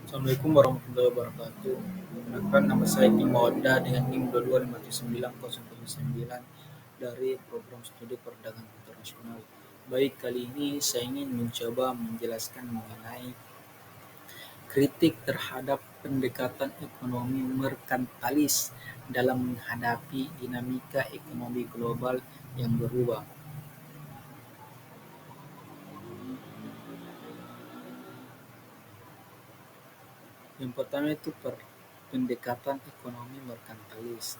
Assalamualaikum warahmatullahi wabarakatuh. Perkenalkan nama saya Bima Oda dengan NIM 2257909 dari program studi perdagangan internasional. Baik, kali ini saya ingin mencoba menjelaskan mengenai kritik terhadap pendekatan ekonomi merkantilis dalam menghadapi dinamika ekonomi global yang berubah. Yang pertama itu pendekatan ekonomi merkantilis.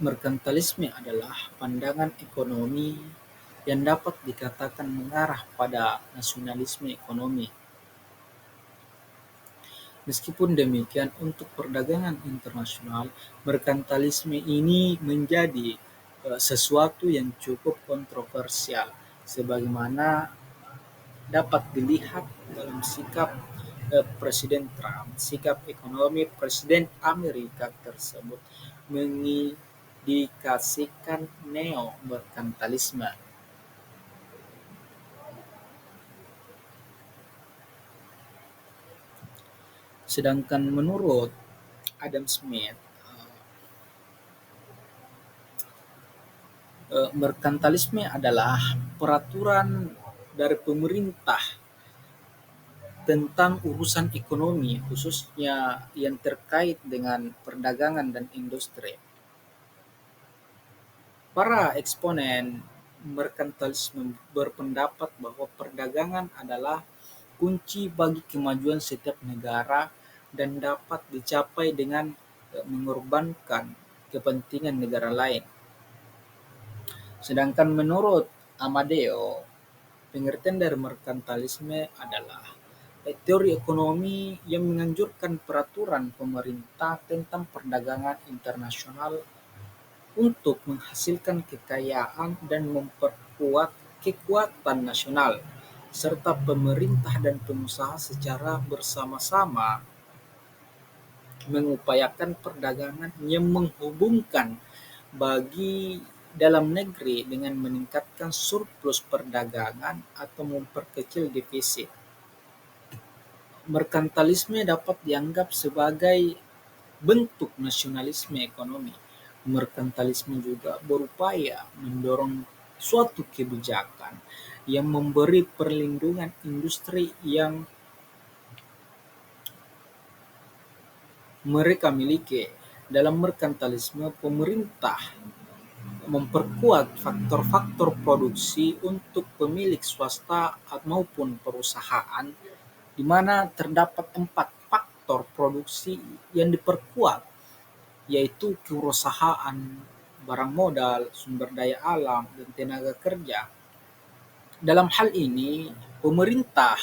Merkantilisme adalah pandangan ekonomi yang dapat dikatakan mengarah pada nasionalisme ekonomi. Meskipun demikian, untuk perdagangan internasional, merkantilisme ini menjadi sesuatu yang cukup kontroversial, sebagaimana dapat dilihat dalam sikap Presiden Trump. Sikap ekonomi Presiden Amerika tersebut mengindikasikan neo-merkantilisme. Sedangkan menurut Adam Smith, merkantilisme adalah peraturan dari pemerintah tentang urusan ekonomi, khususnya yang terkait dengan perdagangan dan industri. Para eksponen merkantilisme berpendapat bahwa perdagangan adalah kunci bagi kemajuan setiap negara dan dapat dicapai dengan mengorbankan kepentingan negara lain. Sedangkan menurut Amadeo, pengertian dari merkantilisme adalah teori ekonomi yang menganjurkan peraturan pemerintah tentang perdagangan internasional untuk menghasilkan kekayaan dan memperkuat kekuatan nasional, serta pemerintah dan pengusaha secara bersama-sama mengupayakan perdagangan yang menghubungkan bagi dalam negeri dengan meningkatkan surplus perdagangan atau memperkecil defisit. Merkantilisme dapat dianggap sebagai bentuk nasionalisme ekonomi. Merkantilisme juga berupaya mendorong suatu kebijakan yang memberi perlindungan industri yang mereka miliki. Dalam merkantilisme, pemerintah memperkuat faktor-faktor produksi untuk pemilik swasta maupun perusahaan, di mana terdapat 4 faktor produksi yang diperkuat, yaitu kewirausahaan, barang modal, sumber daya alam, dan tenaga kerja. Dalam hal ini, pemerintah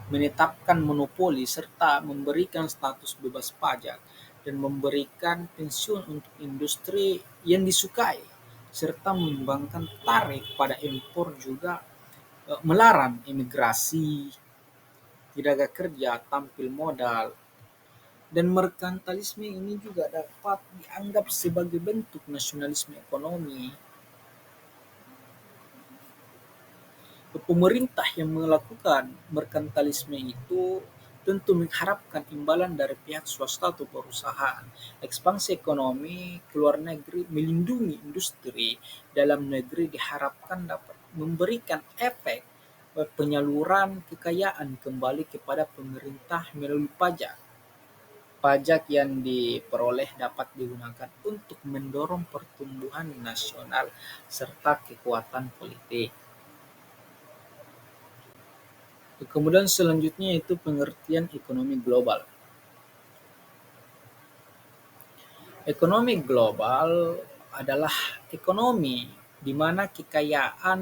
menetapkan monopoli serta memberikan status bebas pajak dan memberikan pensiun untuk industri yang disukai, serta mengembangkan tarif pada impor juga melarang imigrasi, tenaga kerja tampil modal, dan merkantilisme ini juga dapat dianggap sebagai bentuk nasionalisme ekonomi. Pemerintah yang melakukan merkantilisme itu tentu mengharapkan imbalan dari pihak swasta atau perusahaan. Ekspansi ekonomi ke luar negeri melindungi industri dalam negeri diharapkan dapat memberikan efek penyaluran kekayaan kembali kepada pemerintah melalui pajak. Pajak yang diperoleh dapat digunakan untuk mendorong pertumbuhan nasional serta kekuatan politik. Kemudian selanjutnya itu pengertian ekonomi global. Ekonomi global adalah ekonomi di mana kekayaan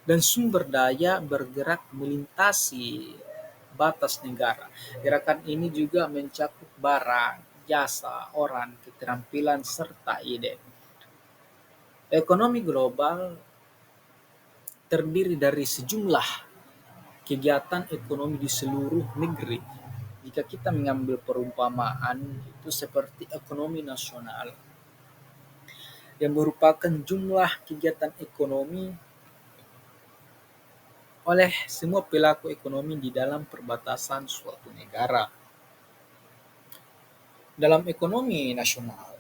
dan sumber daya bergerak melintasi batas negara. Gerakan ini juga mencakup barang, jasa, orang, keterampilan, serta ide. Ekonomi global terdiri dari sejumlah kegiatan ekonomi di seluruh negeri. Jika kita mengambil perumpamaan itu seperti ekonomi nasional yang merupakan jumlah kegiatan ekonomi oleh semua pelaku ekonomi di dalam perbatasan suatu negara. Dalam ekonomi nasional,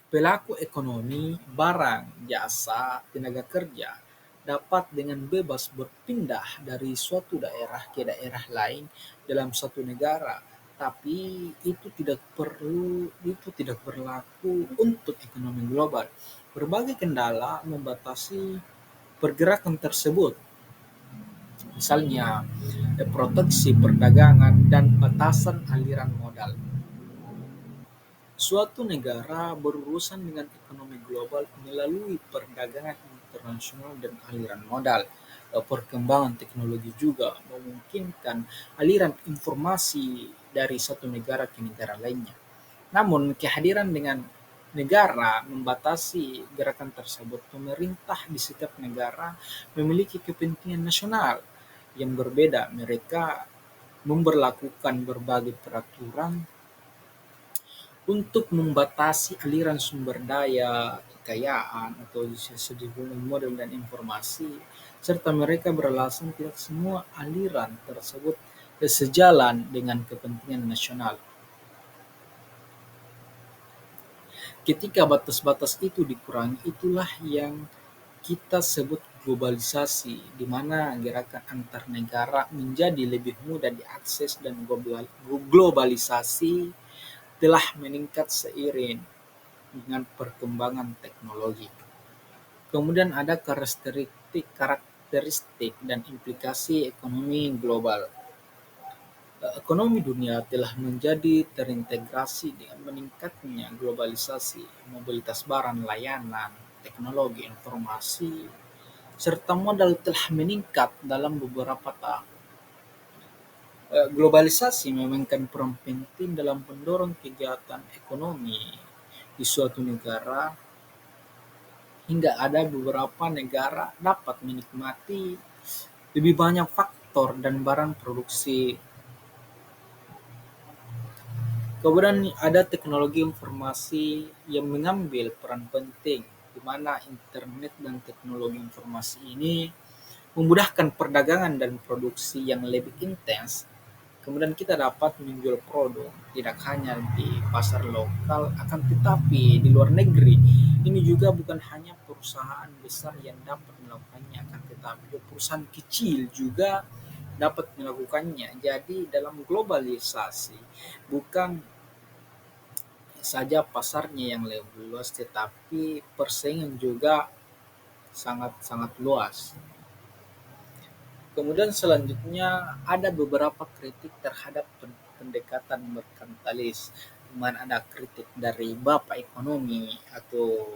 pelaku ekonomi, barang, jasa, tenaga kerja dapat dengan bebas berpindah dari suatu daerah ke daerah lain dalam satu negara, tapi itu tidak berlaku untuk ekonomi global. Berbagai kendala membatasi pergerakan tersebut, misalnya proteksi perdagangan dan batasan aliran modal. Suatu negara berurusan dengan ekonomi global melalui perdagangan internasional dan aliran modal. Perkembangan teknologi juga memungkinkan aliran informasi dari satu negara ke negara lainnya. Namun, kehadiran dengan negara membatasi gerakan tersebut. Pemerintah di setiap negara memiliki kepentingan nasional yang berbeda. Mereka memberlakukan berbagai peraturan untuk membatasi aliran sumber daya, kekayaan, atau sejumlah modal dan informasi, serta mereka beralasan tidak semua aliran tersebut sejalan dengan kepentingan nasional. Ketika batas-batas itu dikurangi, itulah yang kita sebut globalisasi, di mana gerakan antar negara menjadi lebih mudah diakses dan globalisasi telah meningkat seiring dengan perkembangan teknologi. Kemudian ada karakteristik dan implikasi ekonomi global. Ekonomi dunia telah menjadi terintegrasi dengan meningkatnya globalisasi, mobilitas barang, layanan, teknologi informasi, serta modal telah meningkat dalam beberapa tahun. Globalisasi memainkan peran penting dalam mendorong kegiatan ekonomi di suatu negara, hingga ada beberapa negara dapat menikmati lebih banyak faktor dan barang produksi. Kemudian ada teknologi informasi yang mengambil peran penting, di mana internet dan teknologi informasi ini memudahkan perdagangan dan produksi yang lebih intens. Kemudian kita dapat menjual produk tidak hanya di pasar lokal, akan tetapi di luar negeri. Ini juga bukan hanya perusahaan besar yang dapat melakukannya, akan tetapi perusahaan kecil juga dapat melakukannya. Jadi dalam globalisasi, bukan saja pasarnya yang lebih luas, tetapi persaingan juga sangat-sangat luas. Kemudian selanjutnya ada beberapa kritik terhadap pendekatan merkantilis, di mana ada kritik dari Bapak Ekonomi atau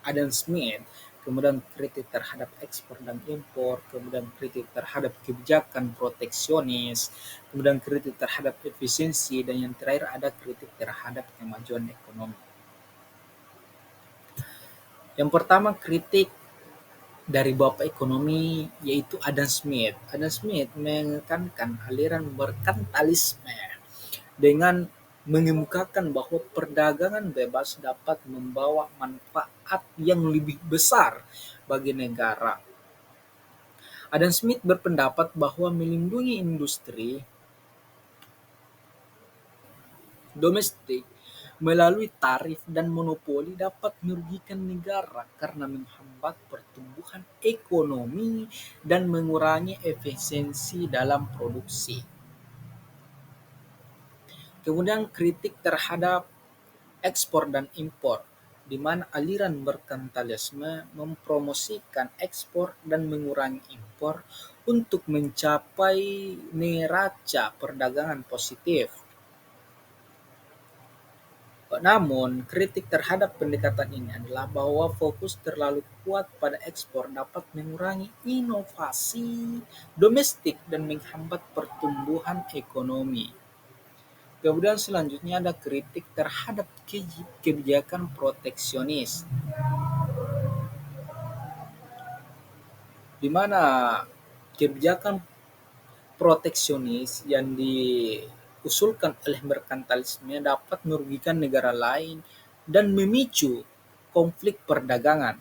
Adam Smith, kemudian kritik terhadap ekspor dan impor, kemudian kritik terhadap kebijakan proteksionis, kemudian kritik terhadap efisiensi, dan yang terakhir ada kritik terhadap kemajuan ekonomi. Yang pertama, kritik dari Bapak Ekonomi, yaitu Adam Smith. Adam Smith menekankan aliran merkantilisme dengan mengemukakan bahwa perdagangan bebas dapat membawa manfaat yang lebih besar bagi negara. Adam Smith berpendapat bahwa melindungi industri domestik melalui tarif dan monopoli dapat merugikan negara karena menghambat pertumbuhan ekonomi dan mengurangi efisiensi dalam produksi. Kemudian kritik terhadap ekspor dan impor, di mana aliran merkantilisme mempromosikan ekspor dan mengurangi impor untuk mencapai neraca perdagangan positif. Namun, kritik terhadap pendekatan ini adalah bahwa fokus terlalu kuat pada ekspor dapat mengurangi inovasi domestik dan menghambat pertumbuhan ekonomi. Kemudian selanjutnya ada kritik terhadap kebijakan proteksionis, di mana kebijakan proteksionis yang diusulkan oleh merkantilisme dapat merugikan negara lain dan memicu konflik perdagangan.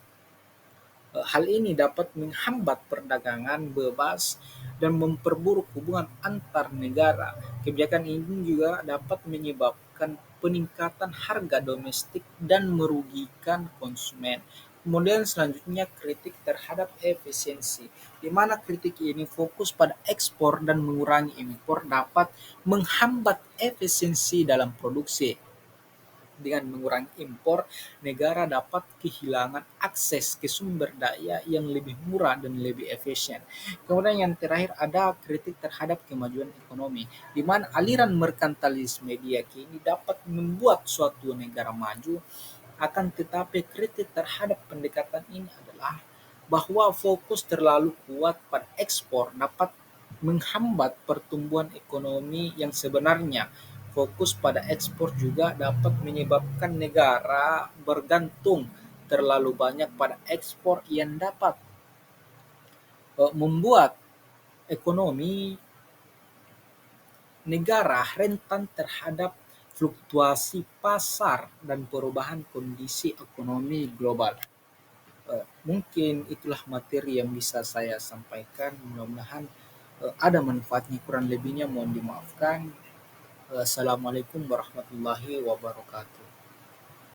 Hal ini dapat menghambat perdagangan bebas dan memperburuk hubungan antar negara. Kebijakan ini juga dapat menyebabkan peningkatan harga domestik dan merugikan konsumen. Kemudian selanjutnya kritik terhadap efisiensi, di mana kritik ini fokus pada ekspor dan mengurangi impor dapat menghambat efisiensi dalam produksi. Dengan mengurangi impor, negara dapat kehilangan akses ke sumber daya yang lebih murah dan lebih efisien. Kemudian yang terakhir ada kritik terhadap kemajuan ekonomi, di mana aliran merkantilisme diyakini dapat membuat suatu negara maju. Akan tetapi kritik terhadap pendekatan ini adalah bahwa fokus terlalu kuat pada ekspor dapat menghambat pertumbuhan ekonomi yang sebenarnya. Fokus pada ekspor juga dapat menyebabkan negara bergantung terlalu banyak pada ekspor yang dapat membuat ekonomi negara rentan terhadap fluktuasi pasar dan perubahan kondisi ekonomi global. Mungkin itulah materi yang bisa saya sampaikan. Mudah-mudahan ada manfaatnya. Kurang lebihnya mohon dimaafkan. Assalamualaikum warahmatullahi wabarakatuh.